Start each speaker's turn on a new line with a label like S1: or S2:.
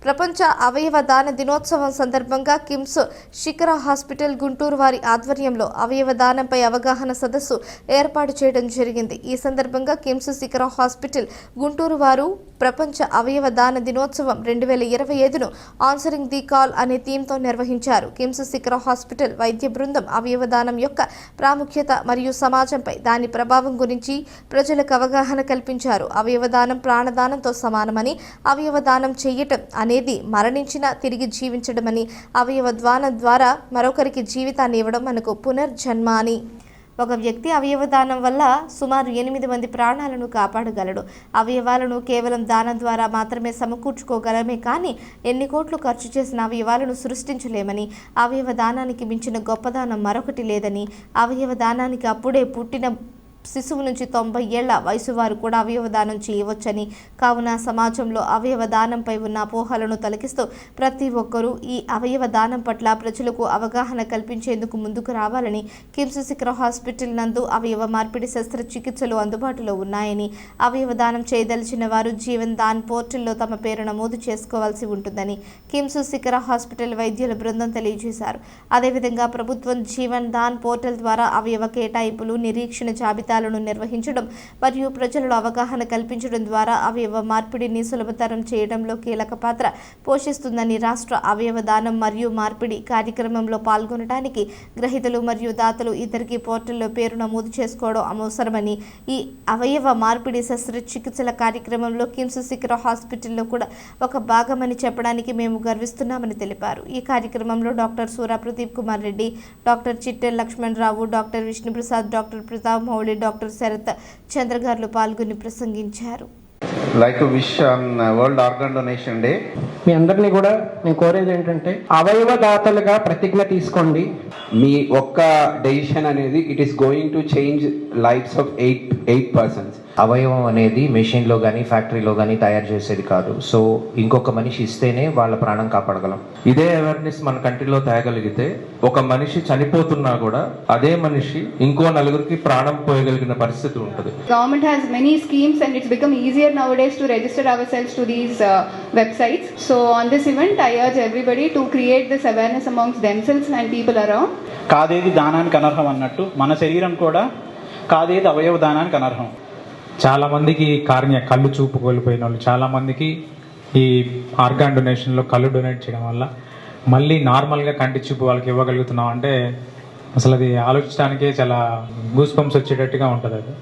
S1: ప్రపంచ అవయవ దాన దినోత్సవం సందర్భంగా కిమ్స్ శిఖర హాస్పిటల్ గుంటూరు వారి ఆధ్వర్యంలో అవయవ దానంపై అవగాహన సదస్సు ఏర్పాటు చేయడం జరిగింది. ఈ సందర్భంగా కిమ్స్ శిఖర హాస్పిటల్ గుంటూరు వారు ప్రపంచ అవయవ దాన దినోత్సవం 2025ను ఆన్సరింగ్ ది కాల్ అనే థీమ్తో నిర్వహించారు. కిమ్స్ శిఖర హాస్పిటల్ వైద్య బృందం అవయవ దానం యొక్క ప్రాముఖ్యత మరియు సమాజంపై దాని ప్రభావం గురించి ప్రజలకు అవగాహన కల్పించారు. అవయవ దానం ప్రాణదానంతో సమానమని, అవయవ దానం చేయటం అనేది మరణించినా తిరిగి జీవించడమని, అవయవ దానం ద్వారా మరొకరికి జీవితాన్ని ఇవ్వడం మనకు పునర్జన్మ అని. ఒక వ్యక్తి అవయవ దానం వల్ల సుమారు 8 మంది ప్రాణాలను కాపాడగలడు. అవయవాలను కేవలం దానం ద్వారా మాత్రమే సమకూర్చుకోగలమే కానీ ఎన్ని కోట్లు ఖర్చు చేసిన అవయవాలను సృష్టించలేమని, అవయవ దానానికి మించిన గొప్పదానం మరొకటి లేదని, అవయవ దానానికి అప్పుడే పుట్టిన శిశువు నుంచి 90 ఏళ్ల వయసు వారు కూడా అవయవ దానం చేయవచ్చని, కావున సమాజంలో అవయవ దానంపై ఉన్న అపోహలను తొలగిస్తూ ప్రతి ఒక్కరూ ఈ అవయవ దానం పట్ల ప్రజలకు అవగాహన కల్పించేందుకు ముందుకు రావాలని, కిమ్స్ శిఖర హాస్పిటల్ నందు అవయవ మార్పిడి శస్త్రచికిత్సలు అందుబాటులో ఉన్నాయని, అవయవ దానం చేయదలిచిన వారు జీవన్ దాన్ పోర్టల్లో తమ పేరు నమోదు చేసుకోవాల్సి ఉంటుందని కిమ్స్ శిఖర హాస్పిటల్ వైద్యుల బృందం తెలియజేశారు. అదేవిధంగా ప్రభుత్వం జీవన్ దాన్ పోర్టల్ ద్వారా అవయవ కేటాయింపులు, నిరీక్షణ జాబితాలను నిర్వహించడం మరియు ప్రజలలో అవగాహన కల్పించడం ద్వారా అవయవ మార్పిడిని సులభతరం చేయడంలో కీలక పాత్ర పోషిస్తుందని, రాష్ట్ర అవయవ దానం మరియు మార్పిడి కార్యక్రమంలో పాల్గొనడానికి గ్రహీతలు మరియు దాతలు ఇద్దరికి పోర్టల్లో పేరు నమోదు చేసుకోవడం అవసరమని, ఈ అవయవ మార్పిడి శస్త్రచికిత్సల కార్యక్రమంలో కిమ్స్ శిఖర హాస్పిటల్లో కూడా ఒక భాగమని చెప్పడానికి మేము గర్విస్తున్నామని తెలిపారు. ఈ కార్యక్రమంలో doctor Sura Pradeep Kumar Reddy, doctor Chittel Lakshmanarao, doctor Vishnuprasad, doctor Pratap Mouli, doctor Sarath చంద్రగారులు పాల్గొని ప్రసంగించారు.
S2: Like wish on world organ donation day.
S3: మీ అందరినీ కూడా నేను కోరేది ఏంటంటే అవయవ దాతలుగా ప్రతిజ్ఞ తీసుకోండి.
S4: మీ ఒక్క డెసిషన్ అనేది it is going to change lives of 8 persons.
S5: అవయవం అనేది మెషిన్లో కానీ ఫ్యాక్టరీలో కానీ తయారు చేసేది కాదు. సో ఇంకొక మనిషి ఇస్తేనే వాళ్ళ ప్రాణం కాపాడగలం.
S6: ఇదే అవేర్నెస్ మన కంట్రీలో తేగలిగితే ఒక మనిషి చనిపోతున్నా కూడా అదే మనిషి ఇంకో నలుగురికి ప్రాణం పోయగలిగిన పరిస్థితి ఉంటుంది.
S7: Government has many schemes and it's become easier nowadays to register ourselves to these websites. So on this event I urge everybody to create this awareness amongst themselves and people around.
S8: కాదేది దానానికి అనర్హం అన్నట్టు మన శరీరం కూడా కాదేది అవయవ దానానికి అనర్హం.
S9: చాలామందికి కళ్ళు చూపు కోల్పోయిన వాళ్ళు, చాలామందికి ఈ ఆర్గాన్ డొనేషన్లో కళ్ళు డొనేట్ చేయడం వల్ల మళ్ళీ నార్మల్గా కంటి చూపు వాళ్ళకి ఇవ్వగలుగుతున్నాం అంటే అసలు అది ఆలోచించడానికే చాలా గూస్ బంప్స్ వచ్చేటట్టుగా ఉంటుంది అది.